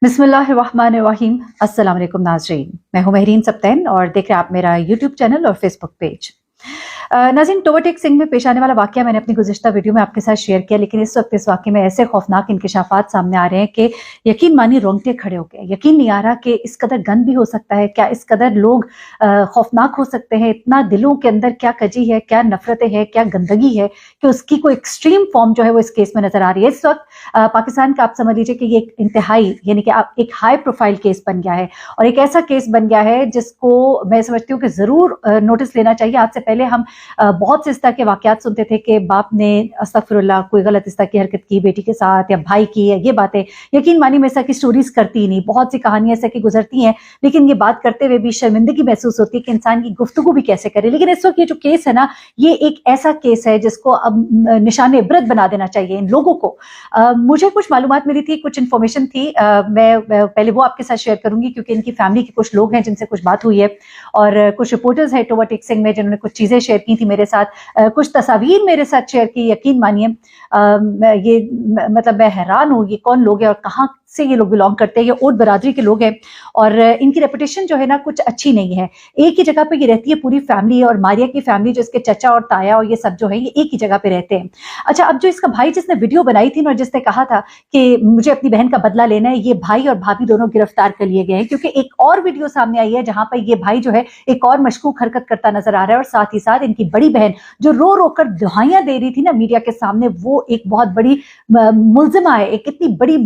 बिस्मिल्लाहिर्रहमानिर्रहीम। अस्सलाम वालेकुम नाज़रीन, मैं हूं महरीन सब्तैन और देख रहे हैं आप मेरा यूट्यूब चैनल और फेसबुक पेज। नाज़रीन, टोबरटेक सिंह में पेश आने वाला वाक़या मैंने अपनी गुज़िश्ता वीडियो में आपके साथ शेयर किया, लेकिन इस वक्त इस वाक़ये में ऐसे खौफनाक इंकशाफात सामने आ रहे हैं कि यकीन मानिए रोंगटे खड़े हो गए। यकीन नहीं आ रहा कि इस कदर गन भी हो सकता है क्या, इस कदर लोग खौफनाक हो सकते हैं, इतना दिलों के अंदर क्या कजी है, क्या नफरतें हैं, क्या गंदगी है कि उसकी कोई एक्सट्रीम फॉर्म जो है वो इस केस में नजर आ रही है। इस वक्त पाकिस्तान का आप समझ लीजिए कि ये एक इंतहाई यानी कि आप एक हाई प्रोफाइल केस बन गया है और एक ऐसा केस बन गया है जिसको मैं समझती हूँ कि जरूर नोटिस लेना चाहिए। आज से पहले हम बहुत से इस तरह के वाकयात सुनते थे कि बाप ने अस्तगफिरुल्लाह कोई गलत इस तरह की हरकत की बेटी के साथ या भाई की है, ये बातें यकीन मानिए मैं इस तरह की स्टोरीज करती ही नहीं। बहुत सी कहानियां ऐसे की गुजरती हैं, लेकिन ये बात करते हुए भी शर्मिंदगी महसूस होती है कि इंसान की गुफ्तगू भी कैसे करे। लेकिन इस वक्त ये जो केस है ना, ये एक ऐसा केस है जिसको अब निशान इबरत बना देना चाहिए इन लोगों को। मुझे कुछ मालूमात मिली थी, कुछ इन्फॉर्मेशन थी, मैं पहले वो आपके साथ शेयर करूंगी क्योंकि इनकी फैमिली के कुछ लोग हैं जिनसे कुछ बात हुई है और कुछ रिपोर्टर्स हैं टोबरटेक सिंह में जिन्होंने कुछ चीजें शेयर की थी मेरे साथ, कुछ तस्वीर मेरे साथ शेयर की। यकीन मानिए ये मतलब मैं हैरान हूँ, ये कौन लोग हैं और कहाँ से ये लोग बिलोंग करते हैं। ये ओट बरादरी के लोग हैं और इनकी रेपुटेशन जो है ना कुछ अच्छी नहीं है। एक ही जगह पे ये रहती है पूरी फैमिली, और मारिया की फैमिली जो इसके चचा और ताया और ये सब जो है ये एक ही जगह पे रहते हैं। अच्छा, अब जो इसका भाई जिसने वीडियो बनाई थी ना और जिसने कहा था कि मुझे अपनी बहन का बदला लेना है, ये भाई और भाभी दोनों गिरफ्तार कर लिए गए हैं क्योंकि एक और वीडियो सामने आई है जहां पर ये भाई जो है एक और मशकूक हरकत करता नजर आ रहा है और साथ ही साथ इनकी बड़ी बहन जो रो रो कर दुहाइयां दे रही थी ना मीडिया के सामने, वो एक बहुत बड़ी मुलजिमा है। एक इतनी बड़ी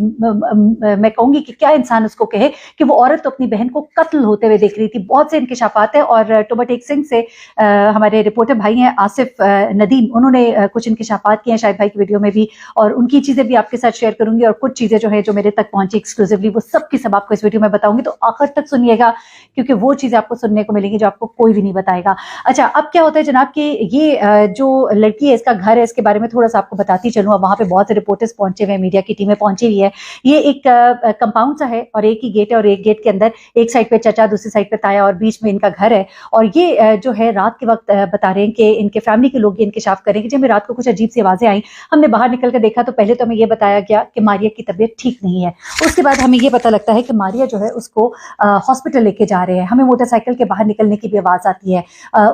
मैं कहूंगी कि क्या इंसान उसको कहे कि वो औरत तो अपनी बहन को कत्ल होते हुए देख रही थी। बहुत से इंकशाफात है और टोबरटेक सिंह से हमारे रिपोर्टर भाई हैं आसिफ नदीम, उन्होंने कुछ इंकशाफात किए हैं शाहिद भाई की वीडियो में भी, और उनकी चीजें भी आपके साथ शेयर करूंगी और कुछ चीजें जो है जो मेरे तक पहुंची एक्सक्लूसिवली वो सब की सब आपको इस वीडियो में बताऊंगी। तो आखिर तक सुनिएगा क्योंकि वो चीजें आपको सुनने को मिलेंगी जो आपको कोई भी नहीं बताएगा। अच्छा, अब क्या होता है जनाब कि ये जो लड़की है इसका घर है, इसके बारे में थोड़ा सा आपको बताती चलूँ। अब वहां पे बहुत से रिपोर्टर्स पहुंचे हुए हैं, मीडिया की टीमें पहुंची हुई है। ये एक कंपाउंड सा है और एक ही गेट है और एक गेट के अंदर एक साइड पे चचा, दूसरी साइड पे ताया और बीच में इनका घर है। और ये जो है रात के वक्त बता रहे हैं कि इनके फैमिली के लोग ये इंकशाफ करें कि जब रात को कुछ अजीब सी आवाजें आई, हमने बाहर निकल कर देखा तो पहले तो हमें ये बताया गया कि मारिया की तबीयत ठीक नहीं है। उसके बाद हमें ये पता लगता है कि मारिया जो है उसको हॉस्पिटल लेके जा रहे हैं। हमें मोटरसाइकिल के बाहर निकलने की भी आवाज आती है।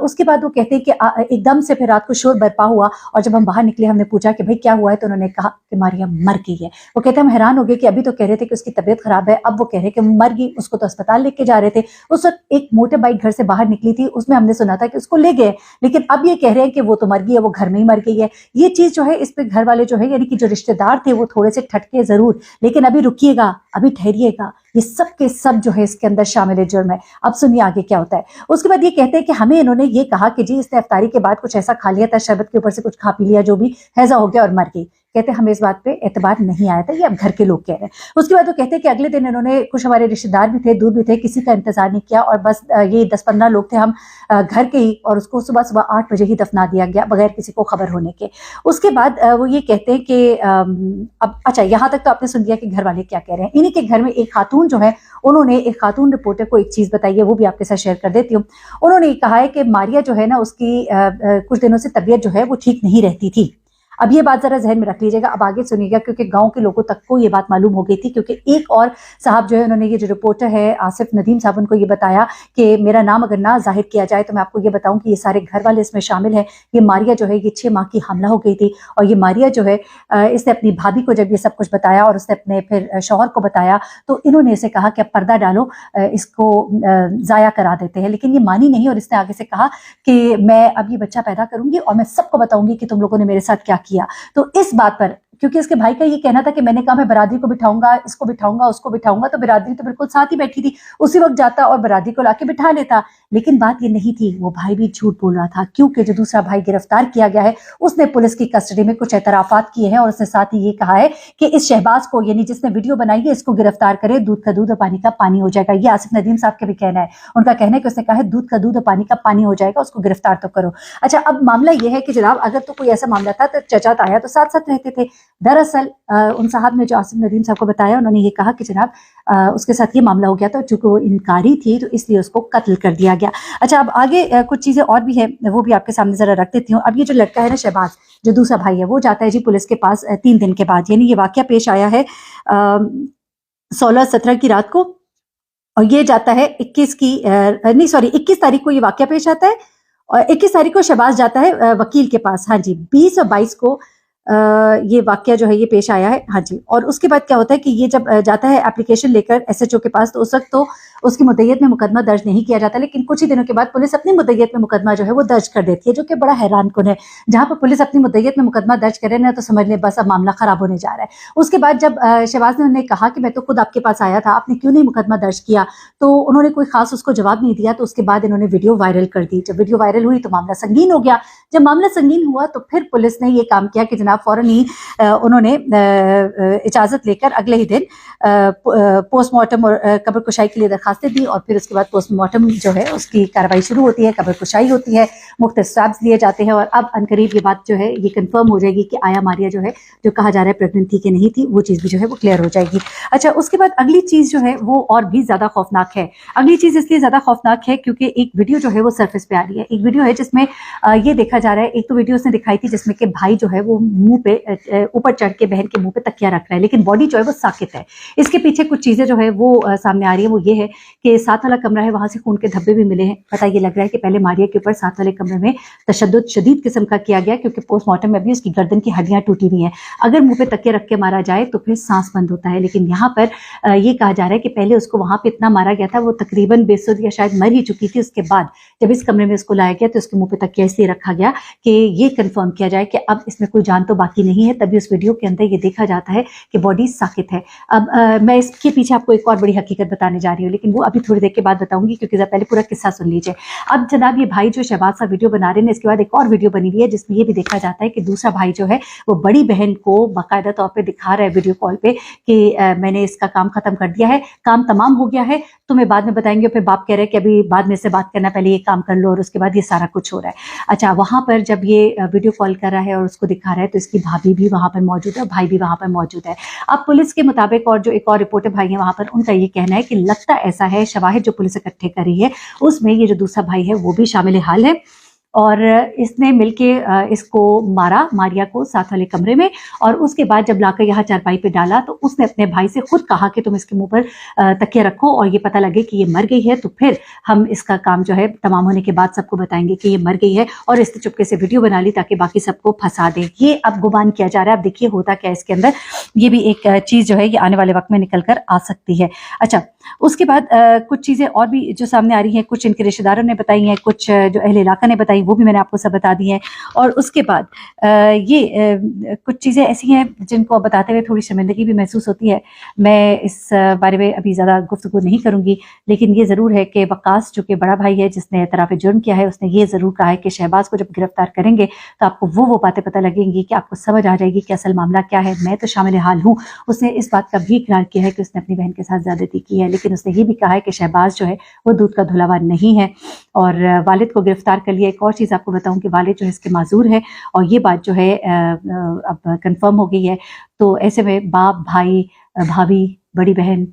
उसके बाद वो कहते हैं कि एकदम से फिर रात को शोर बरपा हुआ और जब हम बाहर निकले हमने पूछा कि भाई क्या हुआ है, तो उन्होंने कहा कि मारिया मर गई है। वो कहते हैं हम हैरान हो गए कि अभी तो कह रहे थे कि उसकी तबीयत खराब है, अब वो कह रहे हैं कि मर गई। उसको तो अस्पताल लेके जा रहे थे। उस वक्त एक मोटर बाइक घर से बाहर निकली थी, उसमें हमने सुना था कि उसको ले गए, लेकिन अब ये कह रहे हैं कि वो तो मर गई है, वो घर में ही मर गई है। ये चीज जो है इस पे घर वाले जो है यानी कि जो रिश्तेदार थे वो थोड़े से ठटके जरूर, लेकिन अभी रुकिएगा, अभी ठहरिएगा, ये सब के सब जो है इसके अंदर शामिल है जुर्म है। अब सुनिए आगे क्या होता है। उसके बाद ये कहते हैं कि हमें इन्होंने ये कहा कि जी इसने इफ्तारी के बाद कुछ ऐसा खा लिया था, शरबत के ऊपर से कुछ खा पी लिया, जो भी हैजा हो गया और मर गई। कहते हैं हमें इस बात पे एतबार नहीं आया था, ये अब घर के लोग कह रहे हैं। उसके बाद वो कहते हैं कि अगले दिन इन्होंने, कुछ हमारे रिश्तेदार भी थे, दूर भी थे, किसी का इंतजार नहीं किया और बस ये 10-15 लोग थे हम घर के ही, और उसको सुबह सुबह 8 बजे ही दफना दिया गया बगैर किसी को खबर होने के। उसके बाद वो ये कहते हैं कि अब अच्छा यहाँ तक तो आपने सुन लिया कि घर वाले क्या कह रहे हैं। इन्हीं के घर में एक खातून जो है, उन्होंने एक खातून रिपोर्टर को एक चीज बताई है, वो भी आपके साथ शेयर कर देती हूँ। उन्होंने कहा है कि मारिया जो है ना उसकी कुछ दिनों से तबीयत जो है वो ठीक नहीं रहती थी। अब ये बात जरा जहन में रख लीजिएगा, अब आगे सुनिएगा क्योंकि गांव के लोगों तक को ये बात मालूम हो गई थी। क्योंकि एक और साहब जो है उन्होंने, ये जो रिपोर्टर है आसिफ नदीम साहब, उनको ये बताया कि मेरा नाम अगर ना जाहिर किया जाए तो मैं आपको ये बताऊं कि ये सारे घर वाले इसमें शामिल हैं। ये मारिया जो है ये 6 माह की हामला हो गई थी और ये मारिया जो है इसने अपनी भाभी को जब ये सब कुछ बताया और उसने अपने फिर शौहर को बताया तो इन्होंने इसे कहा कि अब पर्दा डालो, इसको जाया करा देते हैं। लेकिन ये मानी नहीं और इसने आगे से कहा कि मैं अब ये बच्चा पैदा करूंगी और मैं सबको बताऊंगी कि तुम लोगों ने मेरे साथ क्या किया। तो इस बात पर, क्योंकि इसके भाई का ये कहना था कि मैंने कहा मैं बरादरी को बिठाऊंगा, इसको बिठाऊंगा, उसको बिठाऊंगा, तो बरादरी तो बिल्कुल साथ ही बैठी थी, उसी वक्त जाता और बरादरी को लाके बिठा लेता। लेकिन बात ये नहीं थी, वो भाई भी झूठ बोल रहा था क्योंकि जो दूसरा भाई गिरफ्तार किया गया है उसने पुलिस की कस्टडी में कुछ एतराफात किए हैं और उसने साथ ही ये कहा है कि इस शहबाज को, यानी जिसने वीडियो बनाई है, इसको गिरफ्तार करे, दूध का दूध और पानी का पानी हो जाएगा। ये आसिफ नदीम साहब का भी कहना है। उनका कहना है कि उसने कहा है दूध का दूध और पानी का पानी हो जाएगा, उसको गिरफ्तार तो करो। अच्छा, अब मामला यह है कि जनाब अगर तो कोई ऐसा मामला था तो चचा ताया तो साथ साथ रहते थे। दरअसल उन साहब ने जो आसिफ नदीम साहब को बताया, उन्होंने ये कहा कि जनाब उसके साथ ये मामला हो गया था, चूंकि वो इनकारी थी तो इसलिए उसको कत्ल कर दिया गया। अच्छा, अब आगे कुछ चीजें और भी है, वो भी आपके सामने जरा रख देती हूँ। अब ये जो लड़का है ना शहबाज, जो दूसरा भाई है, वो जाता है जी पुलिस के पास 3 दिन के बाद, यानी ये वाकया पेश आया है 16-17 की रात को, और ये जाता है 21 तारीख को ये वाकया पेश आता है, और 21 तारीख को शहबाज जाता है वकील के पास। हाँ जी, 20 और 22 को ये वाकया जो है ये पेश आया है। हाँ जी, और उसके बाद क्या होता है कि ये जब जाता है एप्लीकेशन लेकर SHO के पास, तो उस वक्त तो उसकी मुद्दइयत में मुकदमा दर्ज नहीं किया जाता, लेकिन कुछ ही दिनों के बाद पुलिस अपनी मुद्दइयत में मुकदमा जो है वो दर्ज कर देती है, जो कि बड़ा हैरान कुन है। जहां पर पुलिस अपनी मुद्दइयत में मुकदमा दर्ज करे ना, तो समझ ले बस अब मामला खराब होने जा रहा है। उसके बाद जब शहबाज ने उन्हें कहा कि मैं तो खुद आपके पास आया था, आपने क्यों नहीं मुकदमा दर्ज किया, तो उन्होंने कोई खास उसको जवाब नहीं दिया। तो उसके बाद इन्होंने वीडियो वायरल कर दी। जब वीडियो वायरल हुई तो मामला संगीन हो गया। जब मामला संगीन हुआ तो फिर पुलिस ने ये काम किया कि जनाब फौरन ही उन्होंने इजाजत लेकर अगले ही दिन पोस्टमार्टम और कब्र कुशाई के लिए दरखास्तें दी, और फिर उसके बाद पोस्टमार्टम जो है उसकी कार्रवाई शुरू होती है, कब्र कुशाई होती है, मुख्तलिफ स्वैब्स लिए जाते हैं, और अब अनकरीब ये बात जो है ये कंफर्म हो जाएगी कि आया मारिया जो है, जो कहा जा रहा है प्रेग्नेंट थी कि नहीं थी, वो चीज़ भी जो है वो क्लियर हो जाएगी। अच्छा, उसके बाद अगली चीज़ जो है वो और भी ज़्यादा खौफनाक है। अगली चीज़ इसलिए ज़्यादा खौफनाक है क्योंकि एक वीडियो जो है वो सरफेस पे आ रही है। एक वीडियो है जिसमें ये देखा जा रहा है, एक तो वीडियो उसने दिखाई थी जिसमें कि भाई जो है वो मुंह पे ऊपर चढ़ के बहन के मुंह पे तकिया रख रहा है, लेकिन बॉडी जो है वो साकित है। इसके पीछे कुछ चीजें जो है वो सामने आ रही है। वो ये है कि साथ वाला कमरा है, वहां से खून के धब्बे भी मिले हैं। पता ये लग रहा है कि पहले मारिया के ऊपर साथ वाले कमरे में तशद्दुद शदीद किस्म का किया गया, क्योंकि पोस्टमार्टम में भी उसकी गर्दन की हड्डियां टूटी हुई हैं। अगर मुंह पे तकिया रख के मारा जाए तो फिर सांस बंद होता है, लेकिन यहाँ पर ये कहा जा रहा है कि पहले उसको वहां पे इतना मारा गया था, वो तकरीबन बेसुध या शायद मर ही चुकी थी। उसके बाद जब इस कमरे में उसको लाया गया तो उसके मुंह पे तकिया इसलिए रखा गया कि ये कंफर्म किया जाए कि अब इसमें कोई जान तो बाकी नहीं है। तभी उस वीडियो के अंदर ये देखा जाता है कि बॉडी साकित है। अब मैं इसके पीछे आपको एक और बड़ी हकीकत बताने जा रही हूँ, लेकिन वो अभी थोड़ी देर के बाद बताऊंगी, क्योंकि पहले पूरा किस्सा सुन लीजिए। अब जनाब ये भाई जो शहबाज सा वीडियो बना रहे हैं, इसके बाद एक और वीडियो बनी हुई है जिसमें ये भी देखा जाता है कि दूसरा भाई जो है वो बड़ी बहन को बाकायदा तौर पर दिखा रहा है वीडियो कॉल पे कि मैंने इसका काम खत्म कर दिया है, काम तमाम हो गया है, तुम्हें बाद में बताएंगे। फिर बाप कह रहे हैं कि अभी बाद में से बात करना, पहले ये काम कर लो, और उसके बाद ये सारा कुछ हो रहा है। अच्छा, वहां पर जब ये वीडियो कॉल कर रहा है और उसको दिखा रहा है तो इसकी भाभी भी वहां पर मौजूद है और भाई भी वहां पर मौजूद है। अब पुलिस के मुताबिक, और जो एक और रिपोर्टर भाई है वहां पर, उनका ये कहना है कि लगता ऐसा है, शवाहिद जो पुलिस इकट्ठे कर रही है उसमें ये जो दूसरा भाई है वो भी शामिल हाल है, और इसने मिलके इसको मारा, मारिया को, साथ वाले कमरे में। और उसके बाद जब लाकर यहाँ चारपाई पे डाला तो उसने अपने भाई से खुद कहा कि तुम इसके मुंह पर तकिया रखो और ये पता लगे कि ये मर गई है, तो फिर हम इसका काम जो है तमाम होने के बाद सबको बताएंगे कि ये मर गई है। और इसने चुपके से वीडियो बना ली ताकि बाकी सबको फंसा दे। ये अब गुमान किया जा रहा है। अब देखिए होता क्या इसके अंदर, ये भी एक चीज जो है ये आने वाले वक्त में निकल कर आ सकती है। अच्छा, उसके बाद कुछ चीजें और भी जो सामने आ रही हैं, कुछ इनके रिश्तेदारों ने बताई हैं, कुछ जो अहले इलाका ने बताई, वो भी मैंने आपको सब बता दी हैं। और उसके बाद कुछ चीज़ें ऐसी हैं जिनको बताते हुए थोड़ी शर्मिंदगी भी महसूस होती है। मैं इस बारे में अभी ज़्यादा गुफ्तगू नहीं करूँगी, लेकिन ये ज़रूर है कि वकास जो कि बड़ा भाई है जिसने एतराफ़ जुर्म किया है, उसने ये ज़रूर कहा है कि शहबाज को जब गिरफ्तार करेंगे तो आपको वो बातें पता लगेंगी कि आपको समझ आ जाएगी कि असल मामला क्या है। मैं तो शामिल हाल हूँ। उसने इस बात का भी इकरार किया है कि उसने अपनी बहन के साथ ज़्यादती की है, लेकिन उसने ये भी कहा है कि शहबाज जो है वो दूध का धुलावा नहीं है। और वालिद को गिरफ्तार कर लिया। एक और चीज़ आपको बताऊं कि वालिद जो है इसके माजूर है, और ये बात जो है अब कंफर्म हो गई है। तो ऐसे में बाप, भाई, भाभी, बड़ी बहन,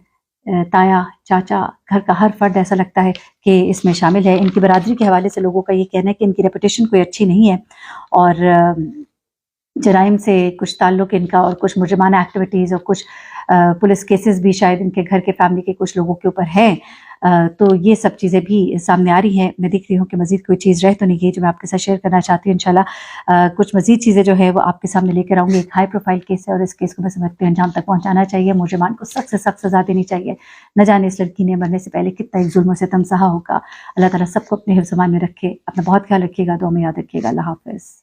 ताया, चाचा, घर का हर फर्द ऐसा लगता है कि इसमें शामिल है। इनकी बरादरी के हवाले से लोगों का ये कहना है कि इनकी रेपुटेशन कोई अच्छी नहीं है, और जराइम से कुछ ताल्लुक इनका, और कुछ मुजरिमाना एक्टिविटीज़ और कुछ पुलिस केसेस भी शायद इनके घर के फैमिली के कुछ लोगों के ऊपर हैं। तो ये सब चीज़ें भी सामने आ रही हैं। मैं देख रही हूँ कि मज़ीद कोई चीज़ रह तो नहीं गई जो मैं आपके साथ शेयर करना चाहती हूँ। इंशाल्लाह कुछ मज़ीद चीज़ें जो है वो आपके सामने लेकर आऊँगी। एक हाई प्रोफाइल केस है और इस केस को मैं समझती हूँ अंजाम तक पहुँचाना चाहिए। मुजरिमान को सख्त से सख्त सज़ा देनी चाहिए। न जाने इस लड़की ने मरने से पहले कितना एक जुल्म से तमसहा होगा। अल्लाह ताला सबको अपने हिफ्ज़-ए-मान में रखे। अपना बहुत ख्याल रखिएगा, दुआ में याद रखिएगा। अल्लाह हाफ़िज़।